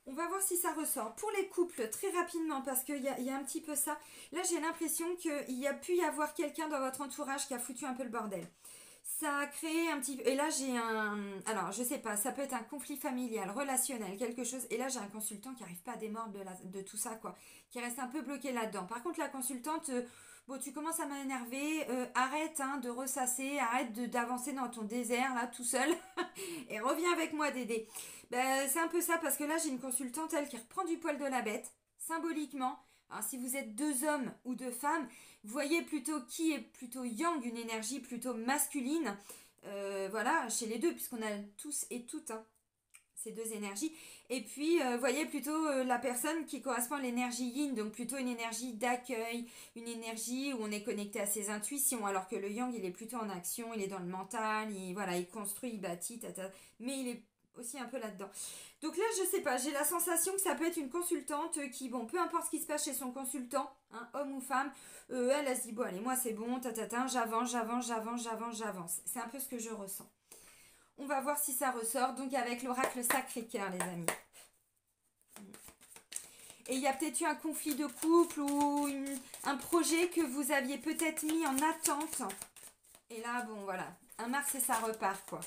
on va voir si ça ressort. Pour les couples, très rapidement, parce qu'il y a un petit peu ça. Là, j'ai l'impression qu'il y a pu y avoir quelqu'un dans votre entourage qui a foutu un peu le bordel. Ça a créé un petit peu... Et là, j'ai un... Alors, je sais pas, ça peut être un conflit familial, relationnel, quelque chose. Et là, j'ai un consultant qui n'arrive pas à démordre de tout ça, quoi. Qui reste un peu bloqué là-dedans. Par contre, la consultante... Bon, tu commences à m'énerver, arrête hein, de ressasser, arrête d'avancer dans ton désert, là, tout seul, et reviens avec moi, Dédé. Ben, c'est un peu ça, parce que là, j'ai une consultante, elle, qui reprend du poil de la bête, symboliquement. Alors, si vous êtes deux hommes ou deux femmes, vous voyez plutôt qui est plutôt yang, une énergie plutôt masculine. Voilà, chez les deux, puisqu'on a tous et toutes hein, ces deux énergies. Et puis, vous voyez plutôt la personne qui correspond à l'énergie yin, donc plutôt une énergie d'accueil, une énergie où on est connecté à ses intuitions, alors que le yang, il est plutôt en action, il est dans le mental, voilà, il construit, il bâtit, mais il est aussi un peu là-dedans. Donc là, je sais pas, j'ai la sensation que ça peut être une consultante qui, bon, peu importe ce qui se passe chez son consultant, hein, homme ou femme, elle se dit, bon, allez, moi c'est bon, j'avance, j'avance, j'avance, j'avance, j'avance. C'est un peu ce que je ressens. On va voir si ça ressort, donc avec l'oracle Sacré-Cœur, les amis. Et il y a peut-être eu un conflit de couple ou un projet que vous aviez peut-être mis en attente. Et là, bon, voilà, un mars et ça repart, quoi.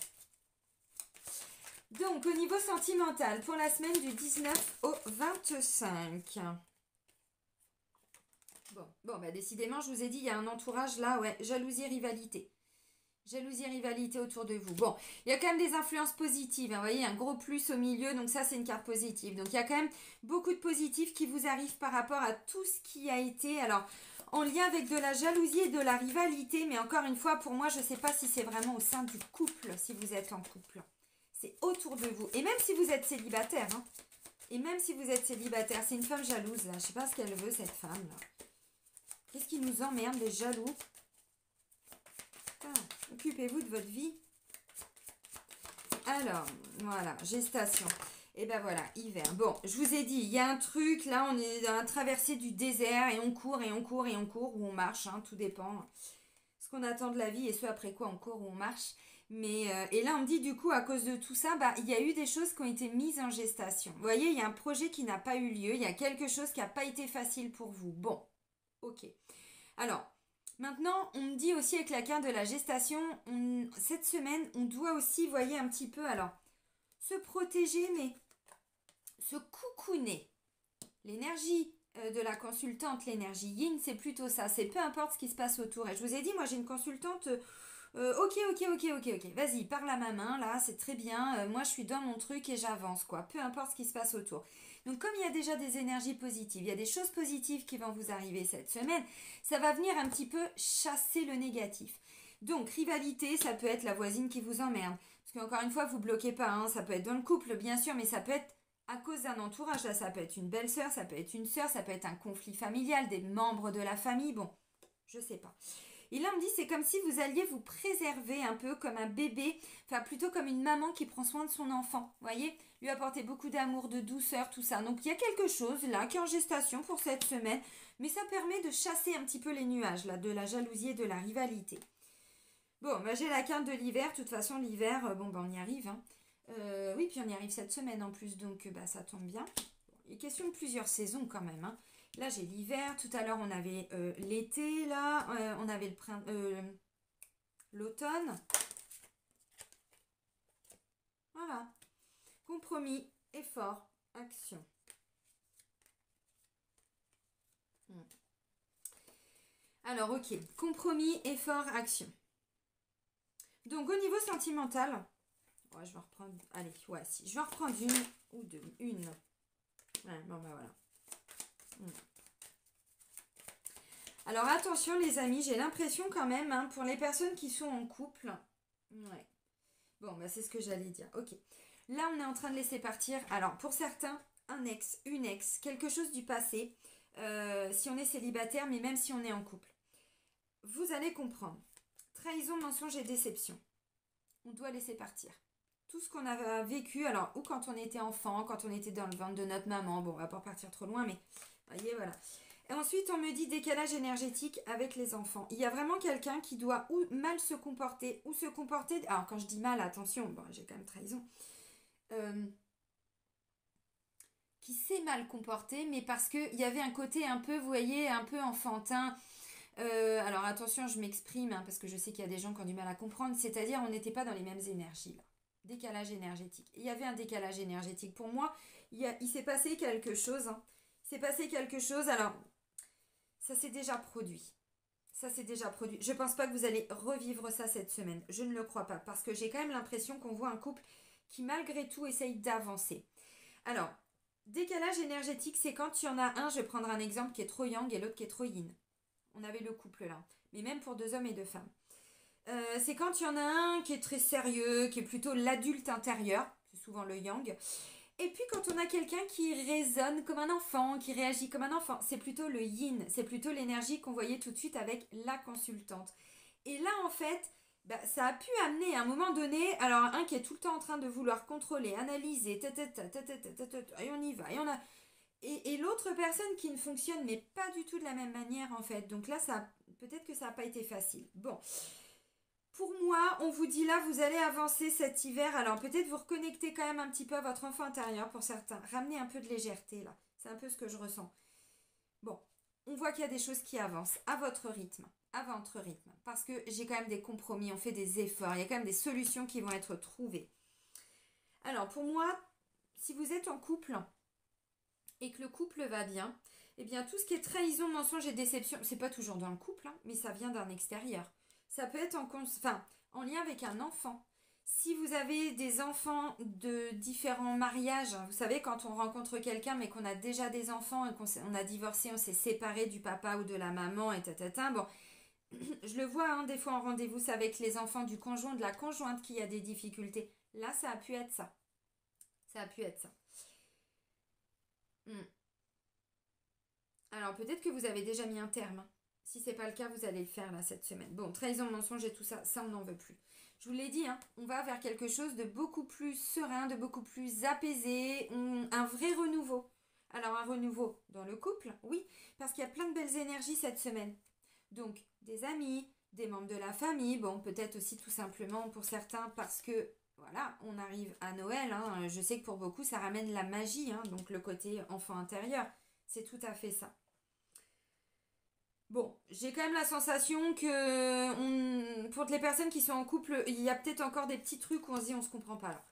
Donc, au niveau sentimental, pour la semaine du 19 au 25. Bon, bah décidément, je vous ai dit, il y a un entourage là, ouais, jalousie, rivalité. Jalousie, rivalité autour de vous. Bon, il y a quand même des influences positives. Hein, vous voyez, un gros plus au milieu, donc ça, c'est une carte positive. Donc, il y a quand même beaucoup de positifs qui vous arrivent par rapport à tout ce qui a été... Alors, en lien avec de la jalousie et de la rivalité, mais encore une fois, pour moi, je ne sais pas si c'est vraiment au sein du couple, si vous êtes en couple. C'est autour de vous. Et même si vous êtes célibataire, hein, et même si vous êtes célibataire, c'est une femme jalouse, là. Je ne sais pas ce qu'elle veut, cette femme-là. Qu'est-ce qui nous emmerde, les jaloux? Occupez-vous de votre vie. Alors, voilà, gestation. Et ben voilà, hiver. Bon, je vous ai dit, il y a un truc, là, on est dans la traversée du désert et on court et on court et on court, ou on marche, hein, tout dépend. Ce qu'on attend de la vie et ce après quoi on court ou on marche. Et là, on me dit du coup, à cause de tout ça, il y a eu des choses qui ont été mises en gestation. Vous voyez, il y a un projet qui n'a pas eu lieu, il y a quelque chose qui n'a pas été facile pour vous. Bon, ok. Alors, maintenant, on me dit aussi avec la carte de la gestation, cette semaine, on doit aussi, voyez, un petit peu, alors, se protéger, mais se coucouner. L'énergie de la consultante, l'énergie yin, c'est plutôt ça. C'est peu importe ce qui se passe autour. Et je vous ai dit, moi, j'ai une consultante... ok. Vas-y, parle à ma main, là, c'est très bien. Moi, je suis dans mon truc et j'avance, quoi. Peu importe ce qui se passe autour. Donc, comme il y a déjà des énergies positives, il y a des choses positives qui vont vous arriver cette semaine, ça va venir un petit peu chasser le négatif. Donc, rivalité, ça peut être la voisine qui vous emmerde. Parce qu'encore une fois, vous bloquez pas, hein. Ça peut être dans le couple, bien sûr, mais ça peut être à cause d'un entourage. Là, ça peut être une belle-sœur, ça peut être une sœur, ça peut être un conflit familial, des membres de la famille. Bon, je sais pas. Et là, on me dit, c'est comme si vous alliez vous préserver un peu comme un bébé, enfin plutôt comme une maman qui prend soin de son enfant, vous voyez, lui apporter beaucoup d'amour, de douceur, tout ça. Donc il y a quelque chose là qui est en gestation pour cette semaine, mais ça permet de chasser un petit peu les nuages là, de la jalousie et de la rivalité. Bon, j'ai la carte de l'hiver, de toute façon l'hiver, on y arrive. Hein. Oui, puis on y arrive cette semaine en plus, donc ça tombe bien. Bon, il est question de plusieurs saisons quand même, hein. Là, j'ai l'hiver. Tout à l'heure, on avait l'été. Là, on avait l'automne. Voilà. Compromis, effort, action. Alors, ok. Compromis, effort, action. Donc, au niveau sentimental, ouais, je vais reprendre... Allez, ouais, si. Je vais reprendre une ou deux. Une. Ouais, voilà. Alors attention les amis, j'ai l'impression quand même, hein, pour les personnes qui sont en couple, ouais. Bon, c'est ce que j'allais dire, ok. Là, on est en train de laisser partir, alors pour certains, un ex, une ex, quelque chose du passé, si on est célibataire, mais même si on est en couple. Vous allez comprendre, trahison, mensonge et déception. On doit laisser partir. Tout ce qu'on a vécu, alors, ou quand on était enfant, quand on était dans le ventre de notre maman, bon, on va pas partir trop loin, mais, voyez, voilà. Et ensuite, on me dit décalage énergétique avec les enfants. Il y a vraiment quelqu'un qui doit ou mal se comporter, ou se comporter... Alors, quand je dis mal, attention, j'ai quand même trahison. Qui s'est mal comporté, mais parce qu'il y avait un côté un peu, vous voyez, un peu enfantin. Alors, attention, je m'exprime, hein, parce que je sais qu'il y a des gens qui ont du mal à comprendre. C'est-à-dire, on n'était pas dans les mêmes énergies, là. Décalage énergétique. Il y avait un décalage énergétique. Pour moi, il s'est passé quelque chose. Hein. Il s'est passé quelque chose, alors... Ça s'est déjà produit. Je pense pas que vous allez revivre ça cette semaine. Je ne le crois pas. Parce que j'ai quand même l'impression qu'on voit un couple qui malgré tout essaye d'avancer. Alors, décalage énergétique, c'est quand il y en a un, je vais prendre un exemple qui est trop yang et l'autre qui est trop yin. On avait le couple là. Mais même pour 2 hommes et 2 femmes. C'est quand il y en a un qui est très sérieux, qui est plutôt l'adulte intérieur. C'est souvent le yang. Et puis quand on a quelqu'un qui résonne comme un enfant, qui réagit comme un enfant, c'est plutôt le yin, c'est plutôt l'énergie qu'on voyait tout de suite avec la consultante. Et là en fait, ça a pu amener à un moment donné, alors un qui est tout le temps en train de vouloir contrôler, analyser, et on y va, et l'autre personne qui ne fonctionne mais pas du tout de la même manière en fait. Donc là, peut-être que ça n'a pas été facile. Bon. Pour moi, on vous dit là, vous allez avancer cet hiver. Alors peut-être vous reconnecter quand même un petit peu à votre enfant intérieur pour certains. Ramener un peu de légèreté là. C'est un peu ce que je ressens. Bon, on voit qu'il y a des choses qui avancent à votre rythme. À votre rythme. Parce que j'ai quand même des compromis, on fait des efforts. Il y a quand même des solutions qui vont être trouvées. Alors pour moi, si vous êtes en couple et que le couple va bien, eh bien tout ce qui est trahison, mensonge et déception, c'est pas toujours dans le couple, hein, mais ça vient d'un extérieur. Ça peut être en lien avec un enfant. Si vous avez des enfants de différents mariages, vous savez, quand on rencontre quelqu'un mais qu'on a déjà des enfants et qu'on a divorcé, on s'est séparé du papa ou de la maman et bon, je le vois hein, des fois en rendez-vous, c'est avec les enfants du conjoint, de la conjointe qui a des difficultés. Là, ça a pu être ça. Ça a pu être ça. Alors peut-être que vous avez déjà mis un terme. Hein. Si c'est pas le cas, vous allez le faire là cette semaine. Bon, trahison, mensonge et tout ça, ça on n'en veut plus. Je vous l'ai dit, hein, on va vers quelque chose de beaucoup plus serein, de beaucoup plus apaisé, un vrai renouveau. Alors un renouveau dans le couple, oui, parce qu'il y a plein de belles énergies cette semaine. Donc des amis, des membres de la famille. Bon, peut-être aussi tout simplement pour certains parce que, voilà, on arrive à Noël. Hein. Je sais que pour beaucoup, ça ramène la magie, hein, donc le côté enfant intérieur. C'est tout à fait ça. Bon, j'ai quand même la sensation que pour les personnes qui sont en couple, il y a peut-être encore des petits trucs où on se dit on se comprend pas là.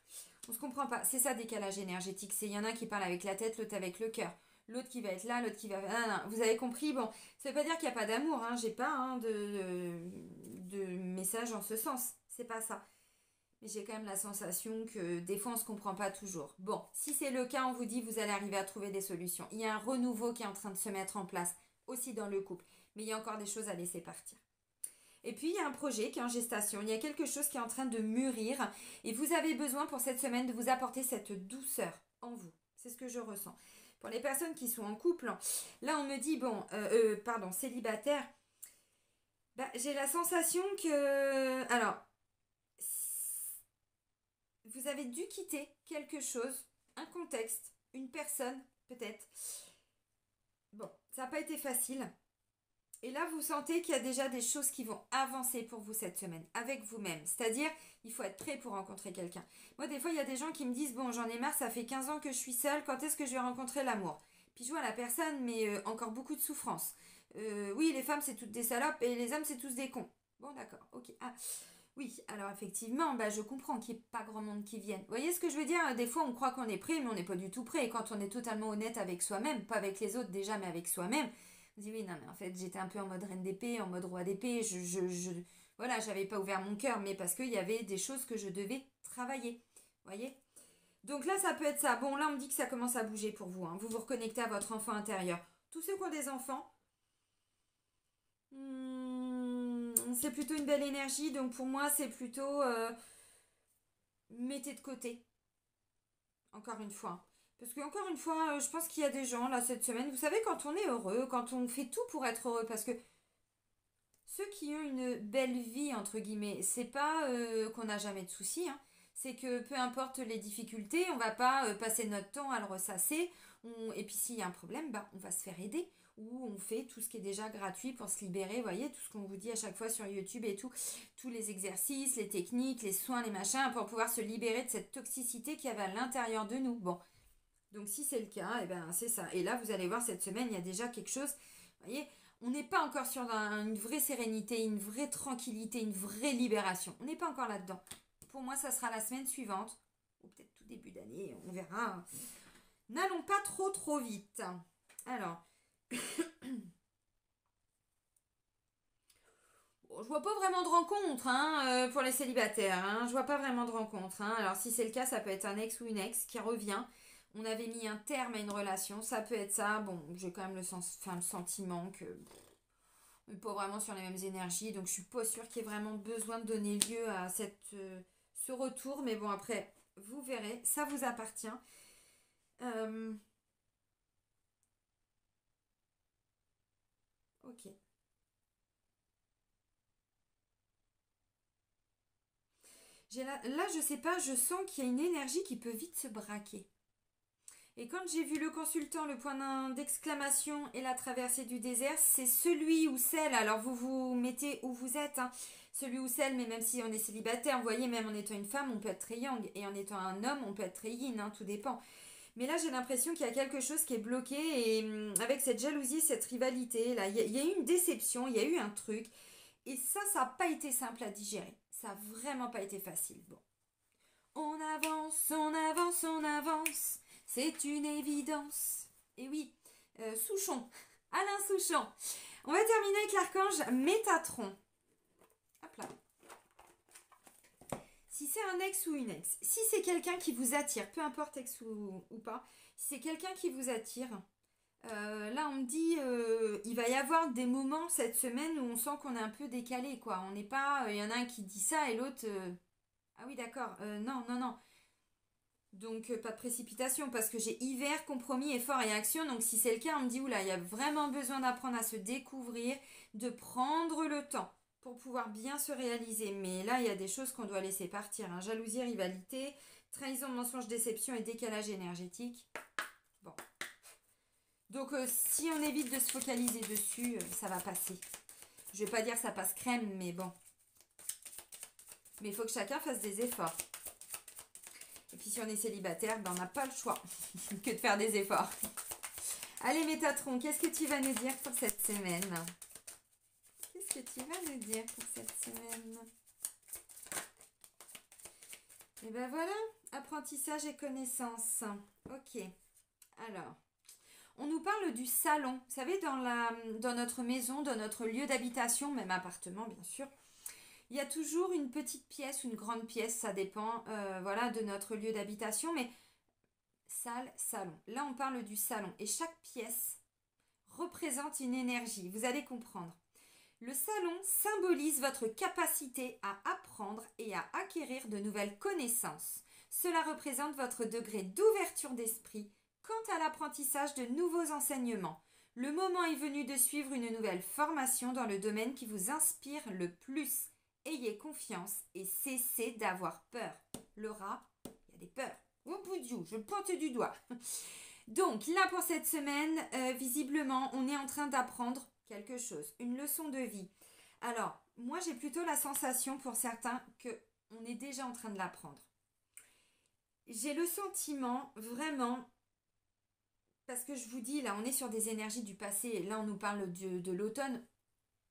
On se comprend pas. C'est ça décalage énergétique. Il y en a qui parlent avec la tête, l'autre avec le cœur. L'autre qui va être là, l'autre qui va... Ah, non, vous avez compris. Bon, ça veut pas dire qu'il n'y a pas d'amour. Hein. J'ai pas hein, de message en ce sens. C'est pas ça. Mais j'ai quand même la sensation que des fois on se comprend pas toujours. Bon, si c'est le cas, on vous dit vous allez arriver à trouver des solutions. Il y a un renouveau qui est en train de se mettre en place aussi dans le couple. Mais il y a encore des choses à laisser partir. Et puis, il y a un projet qui est en gestation. Il y a quelque chose qui est en train de mûrir. Et vous avez besoin pour cette semaine de vous apporter cette douceur en vous. C'est ce que je ressens. Pour les personnes qui sont en couple, là, on me dit, bon, célibataire. Bah, j'ai la sensation que... Alors, vous avez dû quitter quelque chose, un contexte, une personne, peut-être. Bon, ça n'a pas été facile. Et là, vous sentez qu'il y a déjà des choses qui vont avancer pour vous cette semaine, avec vous-même. C'est-à-dire, il faut être prêt pour rencontrer quelqu'un. Moi, des fois, il y a des gens qui me disent, bon, j'en ai marre, ça fait 15 ans que je suis seule, quand est-ce que je vais rencontrer l'amour? Puis je vois la personne, mais encore beaucoup de souffrance. Oui, les femmes, c'est toutes des salopes, et les hommes, c'est tous des cons. Bon, d'accord, ok. Ah, oui, alors effectivement, bah, je comprends qu'il n'y ait pas grand monde qui vienne. Vous voyez ce que je veux dire? Des fois, on croit qu'on est prêt, mais on n'est pas du tout prêt. Et quand on est totalement honnête avec soi-même, pas avec les autres déjà, mais avec soi-même, on dit oui, non, mais en fait, j'étais un peu en mode reine d'épée, en mode roi d'épée. Voilà, j'avais pas ouvert mon cœur, mais parce qu'il y avait des choses que je devais travailler. Vous voyez? Donc là, ça peut être ça. Bon, là, on me dit que ça commence à bouger pour vous. Hein. Vous vous reconnectez à votre enfant intérieur. Tous ceux qui ont des enfants, c'est plutôt une belle énergie. Donc pour moi, c'est plutôt mettez de côté. Encore une fois. Parce que encore une fois, je pense qu'il y a des gens là cette semaine. Vous savez, quand on est heureux, quand on fait tout pour être heureux, parce que ceux qui ont une belle vie, entre guillemets, c'est pas qu'on n'a jamais de soucis, hein. C'est que peu importe les difficultés, on va pas passer notre temps à le ressasser. Et puis s'il y a un problème, bah, on va se faire aider. Ou on fait tout ce qui est déjà gratuit pour se libérer. Vous voyez, tout ce qu'on vous dit à chaque fois sur YouTube et tout. Tous les exercices, les techniques, les soins, les machins, pour pouvoir se libérer de cette toxicité qu'il y avait à l'intérieur de nous. Bon, donc si c'est le cas, eh ben, c'est ça. Et là, vous allez voir, cette semaine, il y a déjà quelque chose. Vous voyez, on n'est pas encore sur une vraie sérénité, une vraie tranquillité, une vraie libération. On n'est pas encore là-dedans. Pour moi, ça sera la semaine suivante, ou peut-être tout début d'année, on verra. N'allons pas trop vite. Alors, bon, je vois pas vraiment de rencontre hein, pour les célibataires. Hein. Je vois pas vraiment de rencontre. Hein. Alors, si c'est le cas, ça peut être un ex ou une ex qui revient. On avait mis un terme à une relation. Ça peut être ça. Bon, j'ai quand même le sentiment que on n'est pas vraiment sur les mêmes énergies. Donc, je suis pas sûre qu'il y ait vraiment besoin de donner lieu à ce retour. Mais bon, après, vous verrez. Ça vous appartient. Euh, ok. Là, je sais pas, je sens qu'il y a une énergie qui peut vite se braquer. Et quand j'ai vu le consultant, le point d'exclamation et la traversée du désert, c'est celui ou celle, alors vous vous mettez où vous êtes, hein, celui ou celle, mais même si on est célibataire, vous voyez, même en étant une femme, on peut être très yang, et en étant un homme, on peut être très yin, hein, tout dépend. Mais là, j'ai l'impression qu'il y a quelque chose qui est bloqué, et avec cette jalousie, cette rivalité, là, il y a eu une déception, il y a eu un truc, et ça n'a pas été simple à digérer. Ça n'a vraiment pas été facile. Bon. On avance, on avance, on avance. C'est une évidence. Et oui, Souchon, Alain Souchon. On va terminer avec l'archange Métatron. Hop là. Si c'est un ex ou une ex, si c'est quelqu'un qui vous attire, peu importe ex ou pas, si c'est quelqu'un qui vous attire, là on me dit, il va y avoir des moments cette semaine où on sent qu'on est un peu décalé, quoi. On n'est pas, il y en a un qui dit ça et l'autre, ah oui d'accord, non, non, non. Donc pas de précipitation parce que j'ai hiver, compromis, effort et action. Donc si c'est le cas, on me dit oula, il y a vraiment besoin d'apprendre à se découvrir, de prendre le temps pour pouvoir bien se réaliser. Mais là, il y a des choses qu'on doit laisser partir. Hein. Jalousie, rivalité, trahison, mensonge, déception et décalage énergétique. Bon. Donc si on évite de se focaliser dessus, ça va passer. Je vais pas dire ça passe crème, mais bon. Mais il faut que chacun fasse des efforts. Et puis si on est célibataire, ben on n'a pas le choix que de faire des efforts. Allez Métatron, qu'est-ce que tu vas nous dire pour cette semaine? Qu'est-ce que tu vas nous dire pour cette semaine? Et ben voilà, apprentissage et connaissance. Ok, alors, on nous parle du salon. Vous savez, dans notre maison, dans notre lieu d'habitation, même appartement bien sûr, il y a toujours une petite pièce ou une grande pièce, ça dépend voilà, de notre lieu d'habitation, mais salle, salon. Là, on parle du salon et chaque pièce représente une énergie, vous allez comprendre. Le salon symbolise votre capacité à apprendre et à acquérir de nouvelles connaissances. Cela représente votre degré d'ouverture d'esprit quant à l'apprentissage de nouveaux enseignements. Le moment est venu de suivre une nouvelle formation dans le domaine qui vous inspire le plus. Ayez confiance et cessez d'avoir peur. Laura, il y a des peurs. Oh boudiou, je pointe du doigt. Donc là pour cette semaine, visiblement, on est en train d'apprendre quelque chose, une leçon de vie. Alors, moi j'ai plutôt la sensation pour certains qu'on est déjà en train de l'apprendre. J'ai le sentiment vraiment, parce que je vous dis, là on est sur des énergies du passé, là on nous parle de l'automne.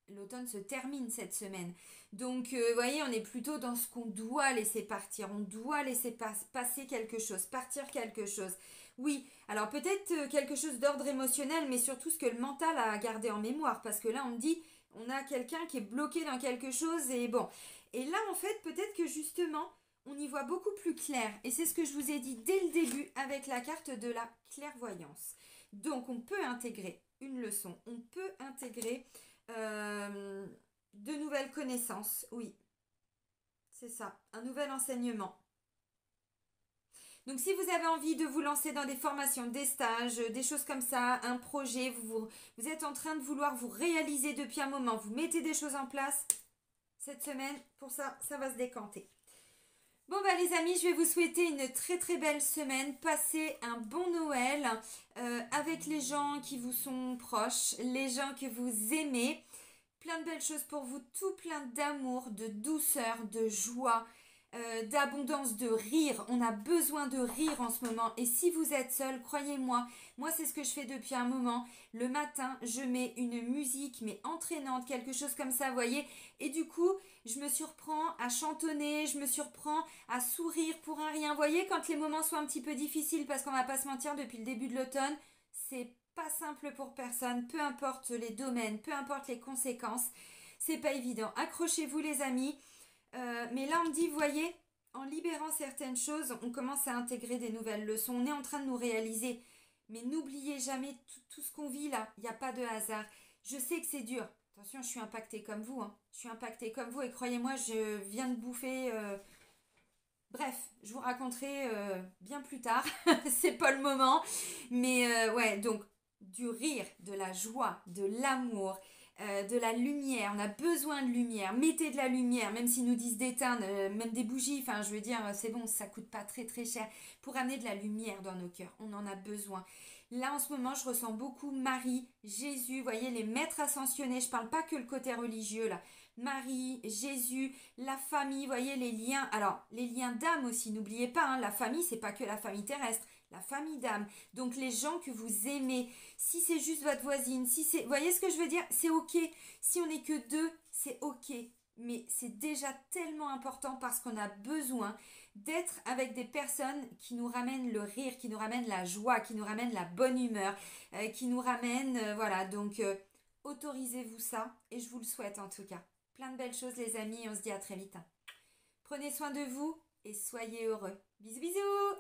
L'automne se termine cette semaine. Donc, vous voyez, on est plutôt dans ce qu'on doit laisser partir. On doit laisser passer quelque chose, partir quelque chose. Oui, alors peut-être quelque chose d'ordre émotionnel, mais surtout ce que le mental a gardé en mémoire. Parce que là, on me dit, on a quelqu'un qui est bloqué dans quelque chose et bon. Et là, en fait, peut-être que justement, on y voit beaucoup plus clair. Et c'est ce que je vous ai dit dès le début avec la carte de la clairvoyance. Donc, on peut intégrer une leçon. On peut intégrer... de nouvelles connaissances, oui, c'est ça, un nouvel enseignement. Donc si vous avez envie de vous lancer dans des formations, des stages, des choses comme ça, un projet, vous êtes en train de vouloir vous réaliser depuis un moment, vous mettez des choses en place, cette semaine, pour ça, ça va se décanter. Bon bah les amis, je vais vous souhaiter une très très belle semaine. Passez un bon Noël avec les gens qui vous sont proches, les gens que vous aimez. Plein de belles choses pour vous, tout plein d'amour, de douceur, de joie, d'abondance, de rire. On a besoin de rire en ce moment. Et si vous êtes seul, croyez-moi, moi c'est ce que je fais depuis un moment. Le matin, je mets une musique mais entraînante, quelque chose comme ça, vous voyez. Et du coup, je me surprends à chantonner, je me surprends à sourire pour un rien. Vous voyez, quand les moments sont un petit peu difficiles, parce qu'on va pas se mentir, depuis le début de l'automne, c'est pas simple pour personne, peu importe les domaines, peu importe les conséquences, c'est pas évident. Accrochez-vous les amis. Mais là on me dit, vous voyez, en libérant certaines choses, on commence à intégrer des nouvelles leçons. On est en train de nous réaliser. Mais n'oubliez jamais tout ce qu'on vit là. Il n'y a pas de hasard. Je sais que c'est dur. Attention, je suis impactée comme vous. Hein. Je suis impactée comme vous et croyez-moi, je viens de bouffer... Bref, je vous raconterai bien plus tard. C'est pas le moment. Mais ouais, donc du rire, de la joie, de l'amour, de la lumière. On a besoin de lumière. Mettez de la lumière, même s'ils nous disent d'éteindre, même des bougies. Enfin, je veux dire, c'est bon, ça coûte pas très très cher. Pour amener de la lumière dans nos cœurs, on en a besoin. Là, en ce moment, je ressens beaucoup Marie, Jésus, vous voyez, les maîtres ascensionnés. Je parle pas que le côté religieux, là. Marie, Jésus, la famille, vous voyez, les liens. Alors, les liens d'âme aussi, n'oubliez pas, hein, la famille, c'est pas que la famille terrestre, la famille d'âme. Donc, les gens que vous aimez, si c'est juste votre voisine, si c'est... Vous voyez ce que je veux dire? C'est ok. Si on n'est que deux, c'est ok. Mais c'est déjà tellement important parce qu'on a besoin d'être avec des personnes qui nous ramènent le rire, qui nous ramènent la joie, qui nous ramènent la bonne humeur, qui nous ramènent... voilà, donc autorisez-vous ça et je vous le souhaite en tout cas. Plein de belles choses les amis, on se dit à très vite. Prenez soin de vous et soyez heureux. Bisous bisous.